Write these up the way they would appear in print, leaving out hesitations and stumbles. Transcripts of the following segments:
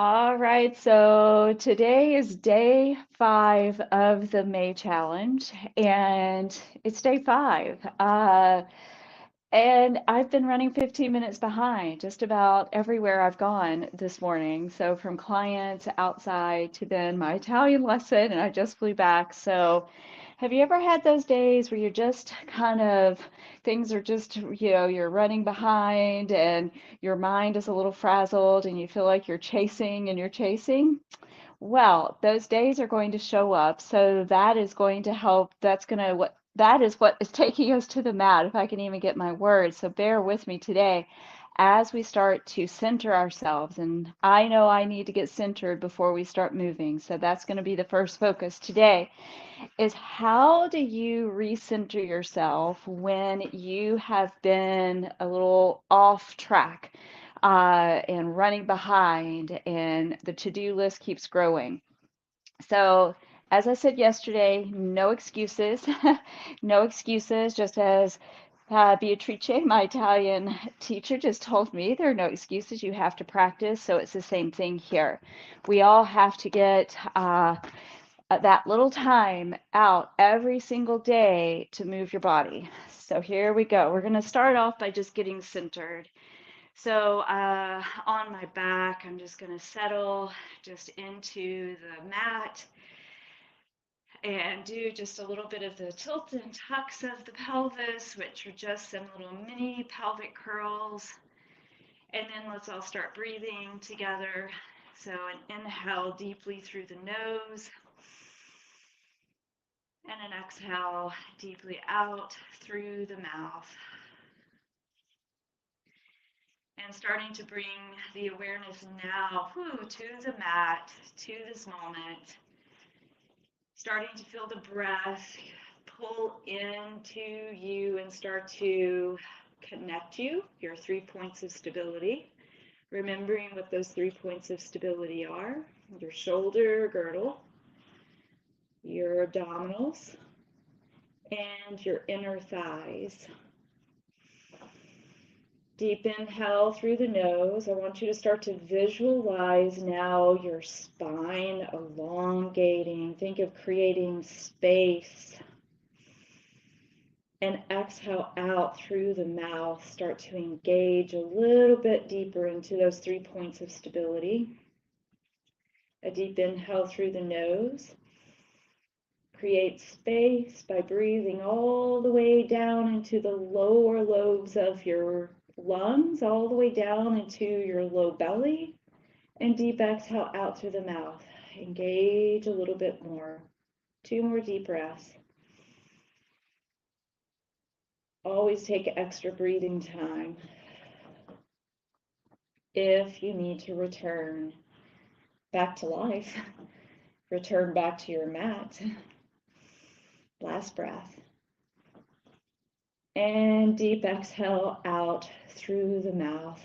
All right, so today is day 5 of the May challenge, and it's day 5. And I've been running 15 minutes behind just about everywhere I've gone this morning. So from clients outside to then my Italian lesson, and I just flew back. So have you ever had those days where you're just kind of, things are just, you're running behind and your mind is a little frazzled and you feel like you're chasing and you're chasing? Well, those days are going to show up, so that is going to help. That is what is taking us to the mat, if I can even get my words. So bear with me today as we start to center ourselves. And I know I need to get centered before we start moving. So that's going to be the first focus today is how do you recenter yourself when you have been a little off track and running behind and the to-do list keeps growing? So, as I said yesterday, no excuses, no excuses, just as Beatrice, my Italian teacher, just told me there are no excuses. You have to practice. So it's the same thing here. We all have to get that little time out every single day to move your body. So here we go. We're going to start off by just getting centered. So on my back, I'm just going to settle just into the mat and do just a little bit of the tilt and tucks of the pelvis, which are just some little mini pelvic curls. And then let's all start breathing together. So an inhale deeply through the nose. And an exhale deeply out through the mouth. And starting to bring the awareness now to the mat, to this moment. Starting to feel the breath pull into you and start to connect you, your 3 points of stability. Remembering what those 3 points of stability are: your shoulder girdle, your abdominals, and your inner thighs. Deep inhale through the nose. I want you to start to visualize now your spine elongating. Think of creating space. And exhale out through the mouth. Start to engage a little bit deeper into those 3 points of stability. A deep inhale through the nose. Create space by breathing all the way down into the lower lobes of your lungs, all the way down into your low belly, and deep exhale out through the mouth. Engage a little bit more. 2 more deep breaths. Always take extra breathing time if you need to return back to life, return back to your mat. Last breath. And deep exhale out through the mouth.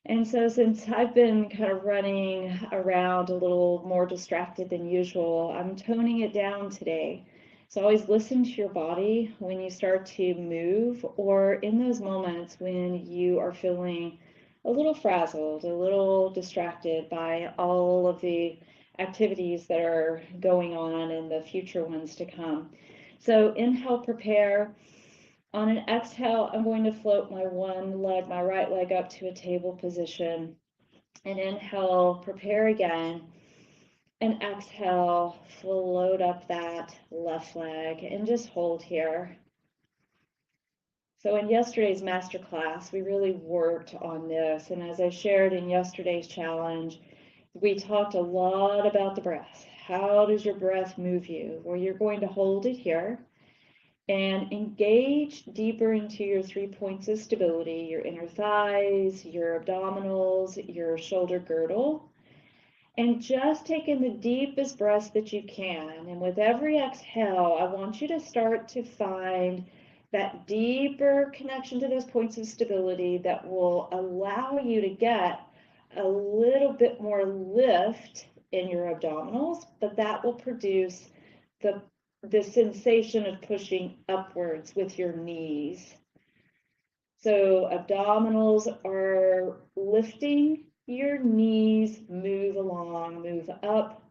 And so since I've been kind of running around a little more distracted than usual, I'm toning it down today. So always listen to your body when you start to move, or in those moments when you are feeling a little frazzled, a little distracted by all of the activities that are going on and the future ones to come. So inhale, prepare. On an exhale, I'm going to float my one leg, my right leg, up to a table position. And inhale, prepare again. And exhale, float up that left leg and just hold here. So in yesterday's masterclass, we really worked on this. And as I shared in yesterday's challenge, we talked a lot about the breath. How does your breath move you? Well, you're going to hold it here and engage deeper into your 3 points of stability: your inner thighs, your abdominals, your shoulder girdle. And just take in the deepest breaths that you can. And with every exhale, I want you to start to find that deeper connection to those points of stability that will allow you to get a little bit more lift in your abdominals, but that will produce the sensation of pushing upwards with your knees. So abdominals are lifting your knees move along, move up.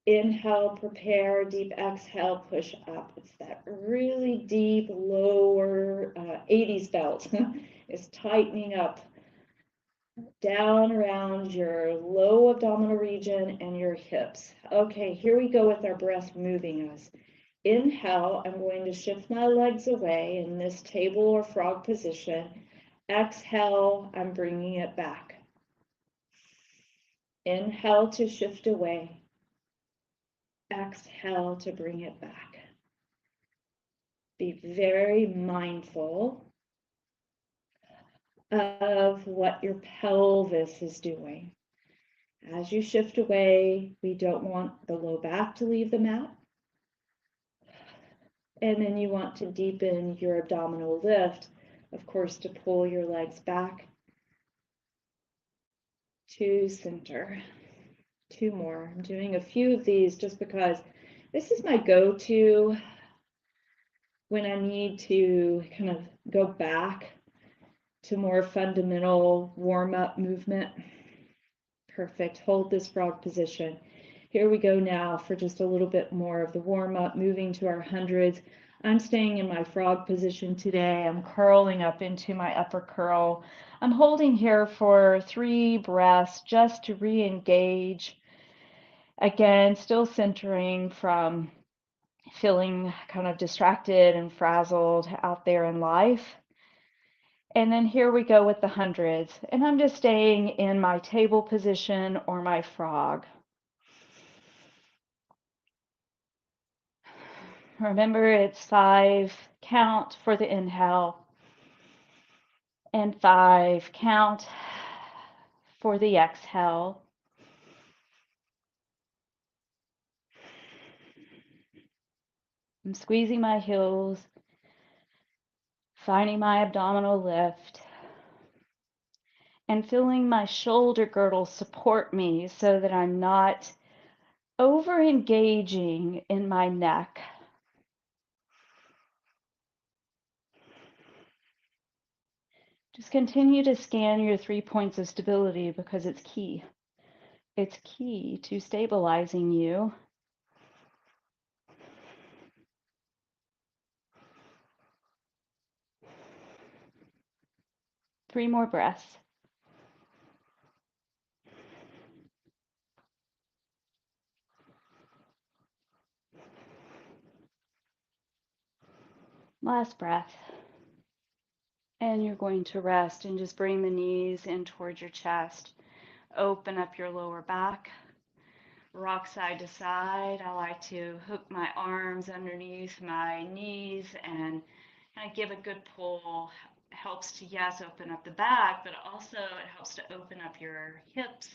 Inhale, prepare, deep exhale, push up. It's that really deep lower 80s belt is tightening up down around your low abdominal region and your hips. Okay, here we go with our breath moving us. Inhale, I'm going to shift my legs away in this table or frog position. Exhale, I'm bringing it back. Inhale to shift away. Exhale to bring it back. Be very mindful of what your pelvis is doing. As you shift away, we don't want the low back to leave the mat. And then you want to deepen your abdominal lift, of course, to pull your legs back to center. 2 more. I'm doing a few of these just because this is my go-to when I need to kind of go back to more fundamental warm-up movement. Perfect. Hold this frog position. Here we go now for just a little bit more of the warm-up, moving to our hundreds. I'm staying in my frog position today. I'm curling up into my upper curl. I'm holding here for 3 breaths just to re-engage. Again, still centering from feeling kind of distracted and frazzled out there in life. And then here we go with the hundreds. And I'm just staying in my table position or my frog. Remember, it's 5 count for the inhale and 5 count for the exhale. I'm squeezing my heels, finding my abdominal lift, and feeling my shoulder girdle support me so that I'm not over engaging in my neck. Just continue to scan your 3 points of stability because it's key. It's key to stabilizing you. Three more breaths. Last breath. And you're going to rest and just bring the knees in towards your chest. Open up your lower back. Rock side to side. I like to hook my arms underneath my knees and kind of give a good pull. It helps to, yes, open up the back, but also it helps to open up your hips.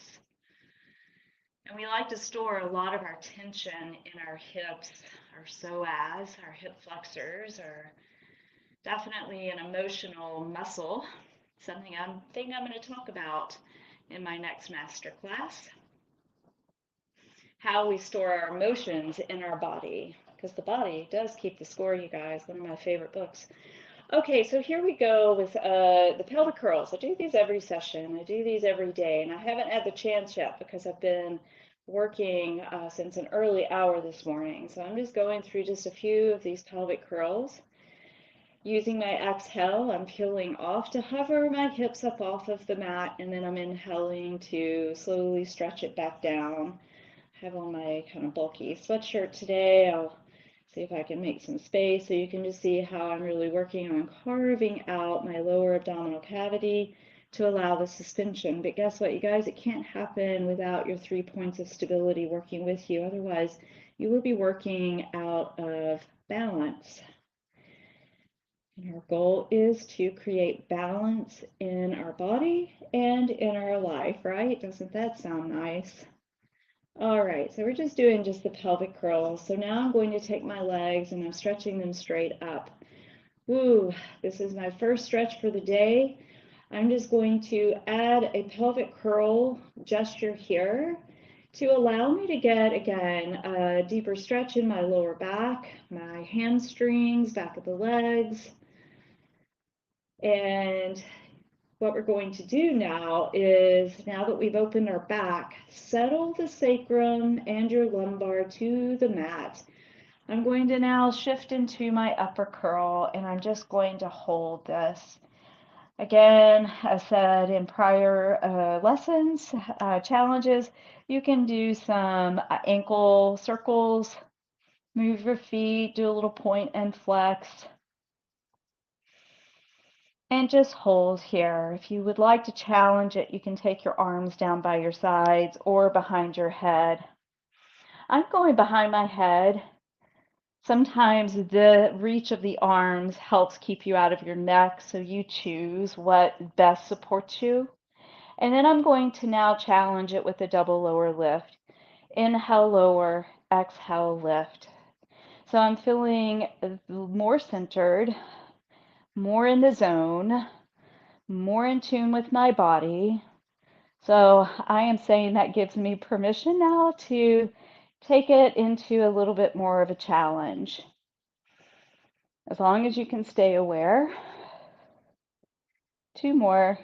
And we like to store a lot of our tension in our hips, our psoas, our hip flexors, are definitely an emotional muscle, something I think I'm going to talk about in my next master class. How we store our emotions in our body, because the body does keep the score, you guys. One of my favorite books. Okay, so here we go with the pelvic curls. I do these every session. I do these every day, and I haven't had the chance yet because I've been working since an early hour this morning. So I'm just going through just a few of these pelvic curls. Using my exhale, I'm peeling off to hover my hips up off of the mat, and then I'm inhaling to slowly stretch it back down. I have on my kind of bulky sweatshirt today. I'll see if I can make some space so you can just see how I'm really working on carving out my lower abdominal cavity to allow the suspension. But guess what, you guys? It can't happen without your 3 points of stability working with you. Otherwise, you will be working out of balance. And our goal is to create balance in our body and in our life, right? Doesn't that sound nice? All right, so we're just doing just the pelvic curls. So now I'm going to take my legs and I'm stretching them straight up. Woo, this is my first stretch for the day. I'm just going to add a pelvic curl gesture here to allow me to get, again, a deeper stretch in my lower back, my hamstrings, back of the legs. And what we're going to do now is, now that we've opened our back, settle the sacrum and your lumbar to the mat. I'm going to now shift into my upper curl, and I'm just going to hold this. Again, as said in prior lessons, challenges, you can do some ankle circles, move your feet, do a little point and flex, and just hold here. If you would like to challenge it, you can take your arms down by your sides or behind your head. I'm going behind my head. Sometimes the reach of the arms helps keep you out of your neck, so you choose what best supports you. And then I'm going to now challenge it with a double lower lift. Inhale, lower, exhale, lift. So I'm feeling more centered, more in the zone, more in tune with my body. So I am saying that gives me permission now to take it into a little bit more of a challenge. As long as you can stay aware. Two more.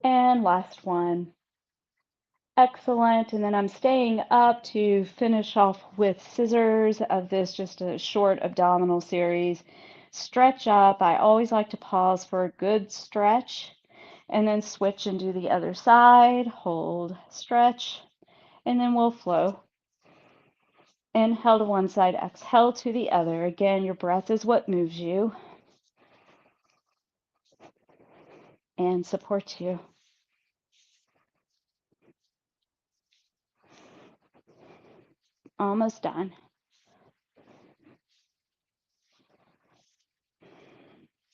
And last one. Excellent. And then I'm staying up to finish off with scissors of this, just a short abdominal series. Stretch up. I always like to pause for a good stretch and then switch and do the other side. Hold, stretch, and then we'll flow. Inhale to one side, exhale to the other. Again, your breath is what moves you and supports you. Almost done.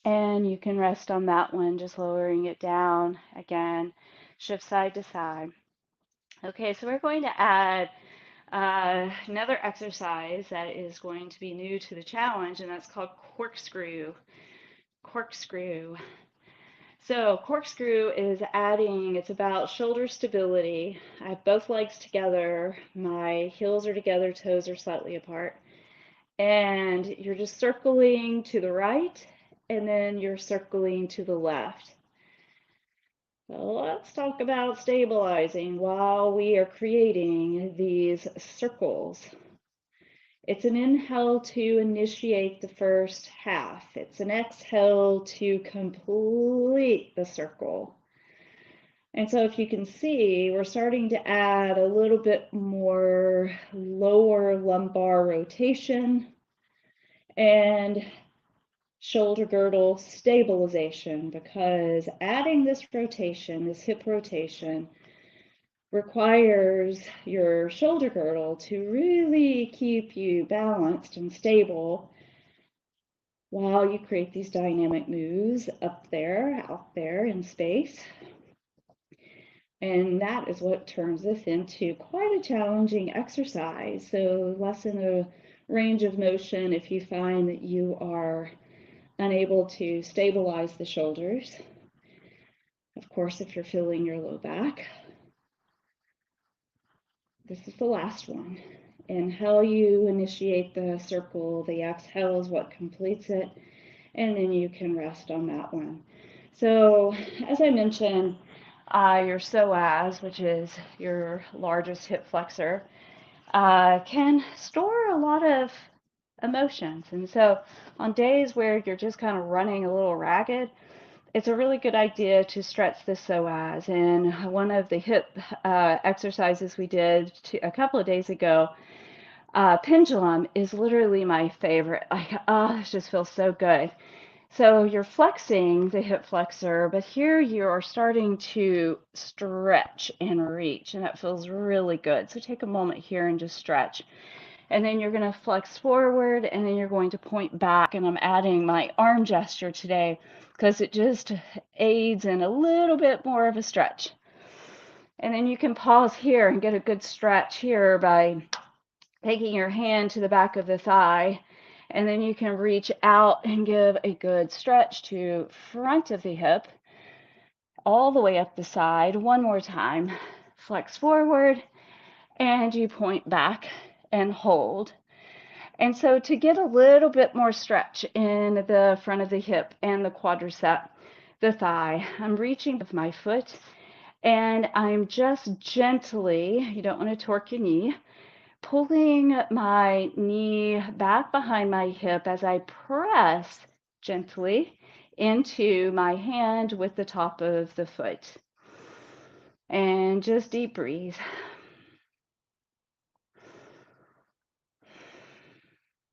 And you can rest on that one, just lowering it down. Again, shift side to side. Okay, so we're going to add another exercise that is going to be new to the challenge, and that's called corkscrew. Corkscrew. So corkscrew is adding, it's about shoulder stability. I have both legs together, my heels are together, toes are slightly apart. And you're just circling to the right, and then you're circling to the left. So let's talk about stabilizing while we are creating these circles. It's an inhale to initiate the first half. It's an exhale to complete the circle. And so if you can see, we're starting to add a little bit more lower lumbar rotation and shoulder girdle stabilization, because adding this rotation, this hip rotation, requires your shoulder girdle to really keep you balanced and stable while you create these dynamic moves up there, out there in space. And that is what turns this into quite a challenging exercise. So lessen the range of motion if you find that you are unable to stabilize the shoulders. Of course, if you're feeling your low back. This is the last one. Inhale, you initiate the circle. The exhale is what completes it. And then you can rest on that one. So, as I mentioned, your psoas, which is your largest hip flexor, can store a lot of emotions. And so, on days where you're just kind of running a little ragged, it's a really good idea to stretch the psoas. And one of the hip exercises we did a couple of days ago, pendulum, is literally my favorite. Like, oh, this just feels so good. So you're flexing the hip flexor, but here you are starting to stretch and reach, and that feels really good. So take a moment here and just stretch. And then you're going to flex forward, and then you're going to point back. And I'm adding my arm gesture today because it just aids in a little bit more of a stretch. And then you can pause here and get a good stretch here by taking your hand to the back of the thigh. And then you can reach out and give a good stretch to front of the hip, all the way up the side. One more time. Flex forward, and you point back and hold. And so to get a little bit more stretch in the front of the hip and the quadricep, the thigh, I'm reaching with my foot and I'm just gently, you don't want to torque your knee, pulling my knee back behind my hip as I press gently into my hand with the top of the foot. And just deep breathe.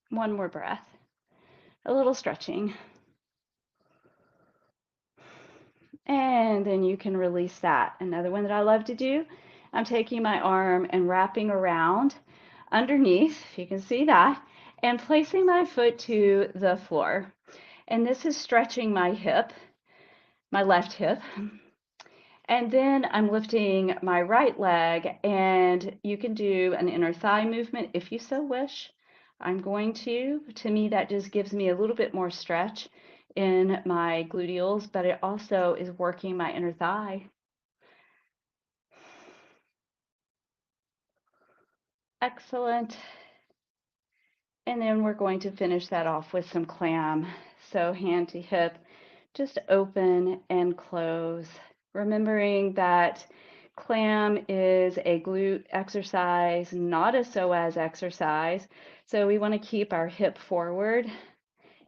One more breath. A little stretching. And then you can release that. Another one that I love to do, I'm taking my arm and wrapping around underneath, if you can see that, and placing my foot to the floor. And this is stretching my hip, my left hip. And then I'm lifting my right leg, and you can do an inner thigh movement if you so wish. I'm going to. To me, that just gives me a little bit more stretch in my gluteals, but it also is working my inner thigh. Excellent. And then we're going to finish that off with some clam. So hand to hip, just open and close. Remembering that clam is a glute exercise, not a psoas exercise. So we want to keep our hip forward.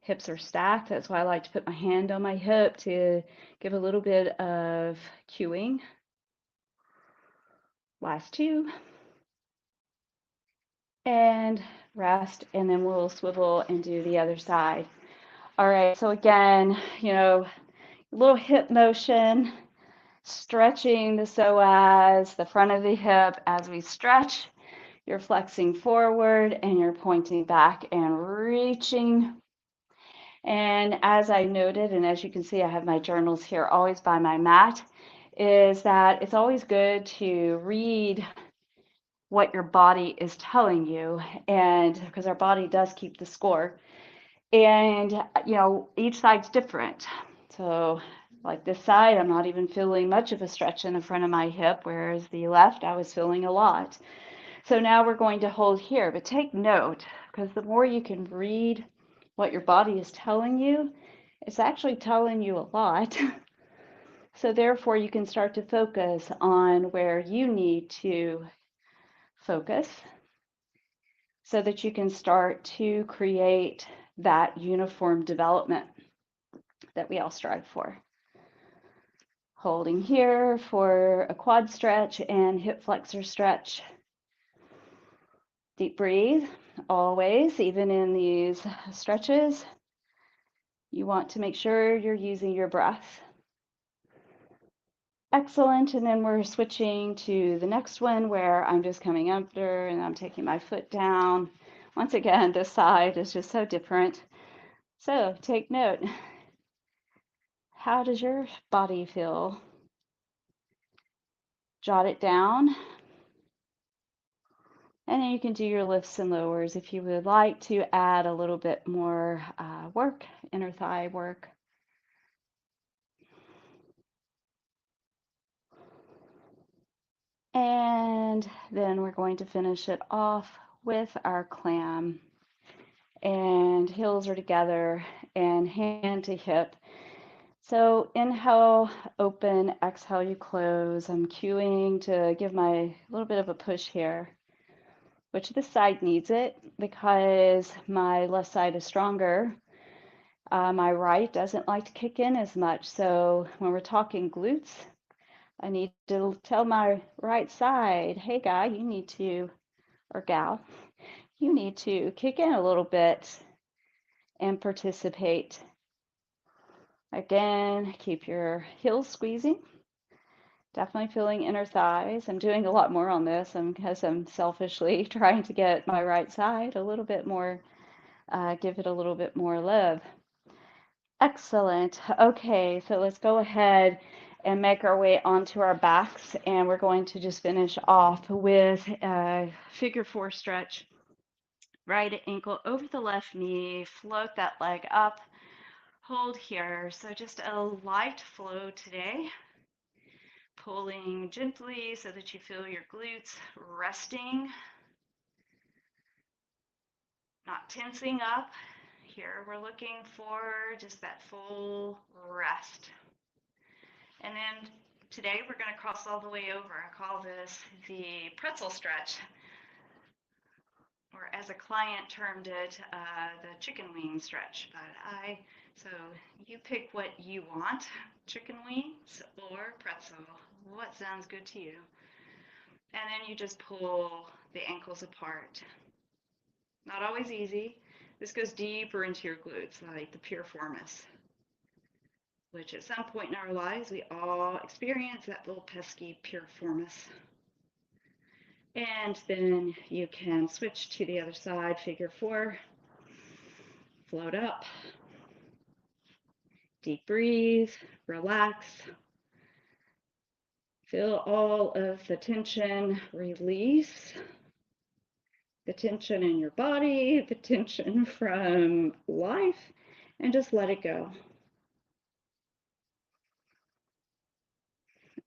Hips are stacked. That's why I like to put my hand on my hip to give a little bit of cueing. Last two. And rest, and then we'll swivel and do the other side. All right, so again, a little hip motion, stretching the psoas, the front of the hip. As we stretch, you're flexing forward and you're pointing back and reaching. And as I noted, and as you can see, I have my journals here always by my mat, is that it's always good to read what your body is telling you, and because our body does keep the score. And each side's different. So like this side, I'm not even feeling much of a stretch in the front of my hip, whereas the left, I was feeling a lot. So now we're going to hold here, but take note, because the more you can read what your body is telling you, it's actually telling you a lot. So therefore you can start to focus on where you need to focus so that you can start to create that uniform development that we all strive for. Holding here for a quad stretch and hip flexor stretch. Deep breathe, always, even in these stretches. You want to make sure you're using your breath. Excellent, and then we're switching to the next one where I'm just coming under and I'm taking my foot down. Once again, this side is just so different. So take note. How does your body feel? Jot it down. And then you can do your lifts and lowers if you would like to add a little bit more work, inner thigh work. And then we're going to finish it off with our clam. And heels are together and hand to hip. So inhale, open, exhale, you close. I'm cueing to give my little bit of a push here, which this side needs it because my left side is stronger. My right doesn't like to kick in as much. So when we're talking glutes, I need to tell my right side, hey guy, you need to, or gal, you need to kick in a little bit and participate. Again, keep your heels squeezing. Definitely feeling inner thighs. I'm doing a lot more on this because I'm selfishly trying to get my right side a little bit more, give it a little bit more love. Excellent. Okay, so let's go ahead and make our way onto our backs, and we're going to just finish off with a figure four stretch. Right ankle over the left knee, float that leg up, hold here. So just a light flow today, pulling gently so that you feel your glutes resting. Not tensing up. Here we're looking for just that full rest. And then today we're going to cross all the way over. I call this the pretzel stretch, or as a client termed it, the chicken wing stretch. So you pick what you want, chicken wings or pretzel. What sounds good to you? And then you just pull the ankles apart. Not always easy. This goes deeper into your glutes, like the piriformis, which at some point in our lives we all experience that little pesky piriformis. And then you can switch to the other side, figure four, float up, deep breathe, relax, feel all of the tension release, the tension in your body, the tension from life, and just let it go.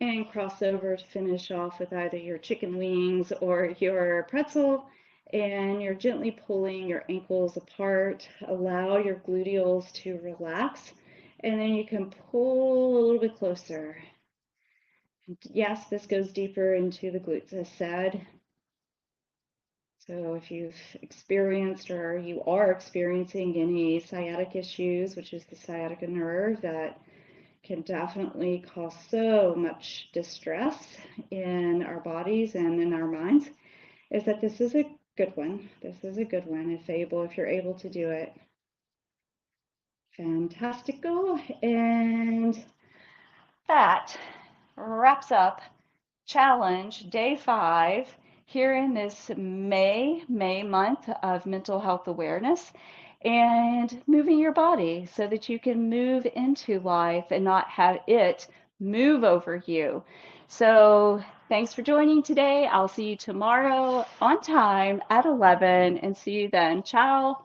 And cross over to finish off with either your chicken wings or your pretzel, and you're gently pulling your ankles apart. Allow your gluteals to relax, and then you can pull a little bit closer. And yes, this goes deeper into the glutes, as said. So if you've experienced or you are experiencing any sciatic issues, which is the sciatica nerve, that can definitely cause so much distress in our bodies and in our minds, is that this is a good one. This is a good one if you're able to do it. Fantastical. And that wraps up challenge day 5 here in this May month of mental health awareness, and moving your body so that you can move into life and not have it move over you. So thanks for joining today. I'll see you tomorrow on time at 11, and see you then. Ciao.